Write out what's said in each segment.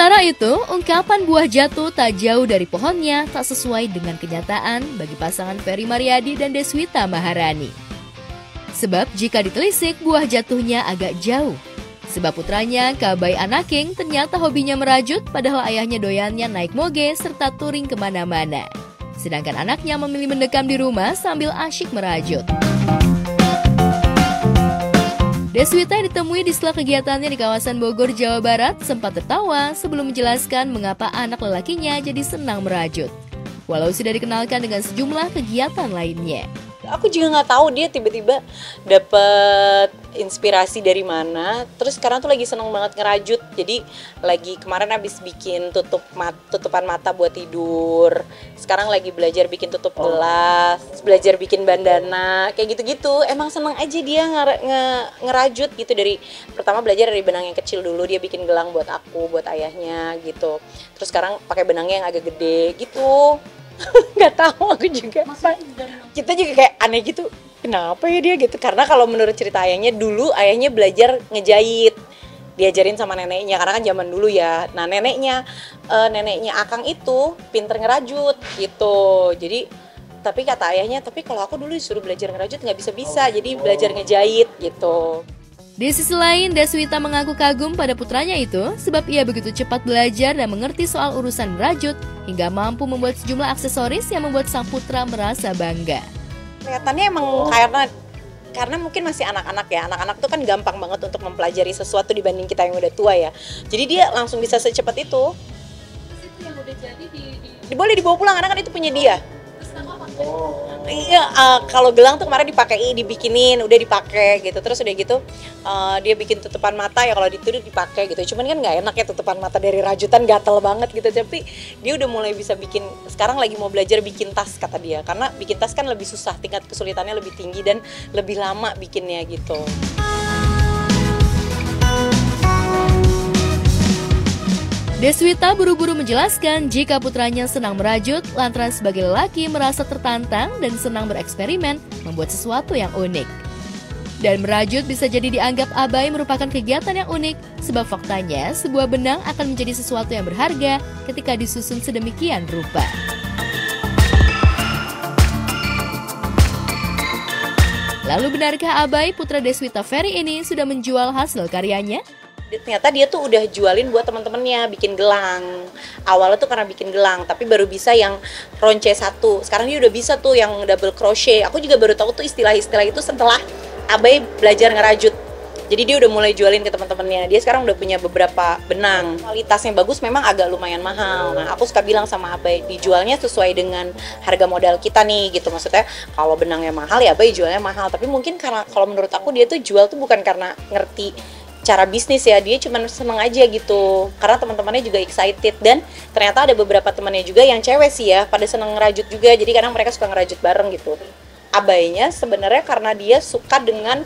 Sementara itu, ungkapan buah jatuh tak jauh dari pohonnya tak sesuai dengan kenyataan bagi pasangan Ferry Mariadi dan Deswita Maharani. Sebab jika ditelisik, buah jatuhnya agak jauh. Sebab putranya, Kabai Anaking, ternyata hobinya merajut padahal ayahnya doyannya naik moge serta touring kemana-mana. Sedangkan anaknya memilih mendekam di rumah sambil asyik merajut. Deswita yang ditemui di sela kegiatannya di kawasan Bogor, Jawa Barat sempat tertawa sebelum menjelaskan mengapa anak lelakinya jadi senang merajut. Walau sudah dikenalkan dengan sejumlah kegiatan lainnya. Aku juga nggak tahu dia tiba-tiba dapet inspirasi dari mana. Terus sekarang tuh lagi seneng banget ngerajut. Jadi lagi kemarin habis bikin tutupan mata buat tidur. Sekarang lagi belajar bikin tutup gelas, belajar bikin bandana, kayak gitu-gitu. Emang seneng aja dia ngerajut gitu. Dari pertama belajar dari benang yang kecil dulu, dia bikin gelang buat aku, buat ayahnya gitu. Terus sekarang pakai benangnya yang agak gede gitu. Nggak tahu aku juga. Kita juga kayak aneh gitu. Kenapa ya dia gitu? Karena kalau menurut cerita ayahnya, dulu ayahnya belajar ngejahit, diajarin sama neneknya karena kan zaman dulu ya. Nah neneknya Akang itu pinter ngerajut gitu. Jadi tapi kata ayahnya, tapi kalau aku dulu disuruh belajar ngerajut nggak bisa, jadi belajar ngejahit gitu. Di sisi lain, Deswita mengaku kagum pada putranya itu sebab ia begitu cepat belajar dan mengerti soal urusan merajut hingga mampu membuat sejumlah aksesoris yang membuat sang putra merasa bangga. Kelihatannya emang karena mungkin masih anak-anak ya. Anak-anak tuh kan gampang banget untuk mempelajari sesuatu dibanding kita yang udah tua ya. Jadi dia langsung bisa secepat itu. Itu yang udah jadi Boleh dibawa pulang karena kan itu punya dia. Iya, kalau gelang tuh kemarin dibikinin, udah dipakai gitu. Terus udah gitu dia bikin tutupan mata ya, kalau dituduh dipakai gitu. Cuman kan nggak enak ya tutupan mata dari rajutan, gatel banget gitu. Tapi dia udah mulai bisa bikin. Sekarang lagi mau belajar bikin tas kata dia. Karena bikin tas kan lebih susah, tingkat kesulitannya lebih tinggi dan lebih lama bikinnya gitu. Deswita buru-buru menjelaskan jika putranya senang merajut lantaran sebagai lelaki merasa tertantang dan senang bereksperimen membuat sesuatu yang unik. Dan merajut bisa jadi dianggap abai merupakan kegiatan yang unik sebab faktanya sebuah benang akan menjadi sesuatu yang berharga ketika disusun sedemikian rupa. Lalu benarkah abai putra Deswita Ferry ini sudah menjual hasil karyanya? Ternyata dia tuh udah jualin buat teman-temannya bikin gelang. Awalnya tuh karena bikin gelang, tapi baru bisa yang ronce satu. Sekarang dia udah bisa tuh yang double crochet. Aku juga baru tahu tuh istilah-istilah itu setelah Abai belajar ngerajut. Jadi dia udah mulai jualin ke teman-temannya. Dia sekarang udah punya beberapa benang. Kualitasnya bagus, memang agak lumayan mahal. Nah, aku suka bilang sama Abai, dijualnya sesuai dengan harga modal kita nih gitu. Maksudnya kalau benangnya mahal ya Abai jualnya mahal. Tapi mungkin karena kalau menurut aku dia tuh jual tuh bukan karena ngerti cara bisnis ya, dia cuma seneng aja gitu karena teman-temannya juga excited. Dan ternyata ada beberapa temannya juga yang cewek sih ya, pada seneng ngerajut juga, jadi kadang mereka suka ngerajut bareng gitu. Abainya sebenarnya karena dia suka dengan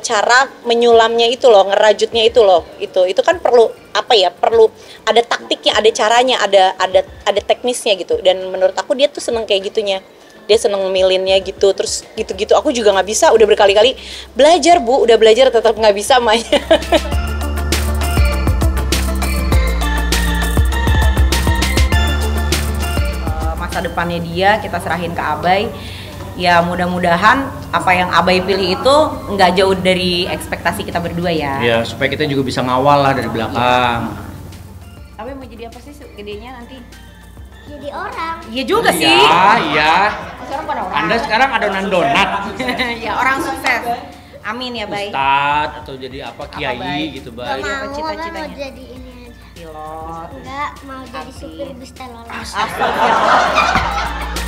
cara menyulamnya itu loh, ngerajutnya itu loh, itu kan perlu apa ya, perlu ada taktiknya, ada caranya, ada teknisnya gitu. Dan menurut aku dia tuh seneng kayak gitunya. Dia seneng milinnya gitu, terus gitu-gitu. Aku juga nggak bisa, udah berkali-kali belajar Bu, udah belajar tetap nggak bisa main. Masa depannya dia kita serahin ke Abai. Ya mudah-mudahan apa yang Abai pilih itu nggak jauh dari ekspektasi kita berdua ya. Ya supaya kita juga bisa ngawal lah dari belakang. Abai mau jadi apa sih gedenya nanti? Jadi orang. Iya juga sih. Iya. Sekarang pada orang. Anda sekarang adonan donat. Ya orang sukses. Amin ya Bay. Ustadz atau jadi apa kiai Bay? gitu Gak Bay. mau, cita-citanya? mau jadi ini aja. Pilot. Enggak, mau jadi supir bus telolet. Astagfirullah.